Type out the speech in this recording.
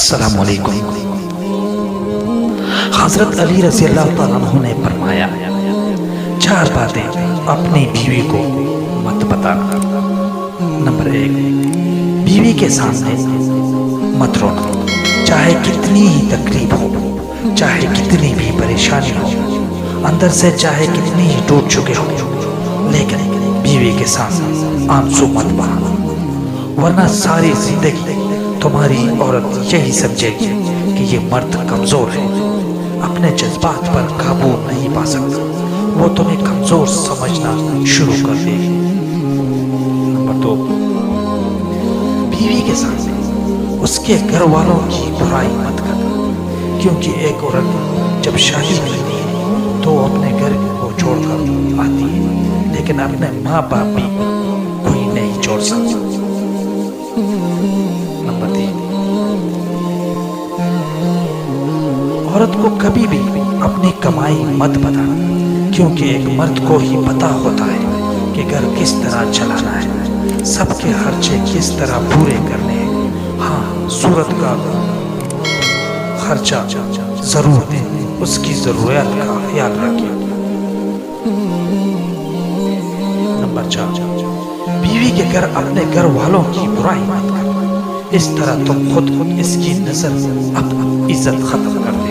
السلام علیکم۔ حضرت علی رضی اللہ تعالیٰ عنہ نے فرمایا، چار باتیں اپنی بیوی کو مت بتانا۔ نمبر 1، بیوی کے سامنے مت رونا، چاہے کتنی ہی تکلیف ہو، چاہے کتنی بھی پریشانی ہو، اندر سے چاہے کتنی ہی ٹوٹ چکے ہو، لیکن بیوی کے سامنے آنسو مت بہانا، ورنہ ساری زندگی تمہاری عورت یہی سمجھے گی کہ یہ مرد کمزور ہے، اپنے جذبات پر قابو نہیں پا سکتا، وہ تمہیں کمزور سمجھنا شروع کر دے گی۔ نمبر 2، بیوی کے سامنے اس کے گھر والوں کی برائی مت کرنا، کیونکہ ایک عورت جب شادی کرتی ہے تو اپنے گھر کو چھوڑ کر آتی ہے، لیکن اپنے ماں باپ بھی کوئی نہیں چھوڑ سکتا۔ نمبر 3، عورت کو کبھی بھی اپنی کمائی مت بتانا، کیونکہ ایک مرد کو ہی پتا ہوتا ہے کہ گھر کس طرح چلانا ہے، سب کے خرچے کس طرح پورے کرنے ہیں۔ ہاں، صورت کا خرچہ ضرور دیں، اس کی ضروریات کا خیال رکھیں۔ نمبر 4، بیوی کے گھر اپنے گھر والوں کی برائی مت کرنا، اس طرح تم خود اس کی نظر عزت ختم کر دیں۔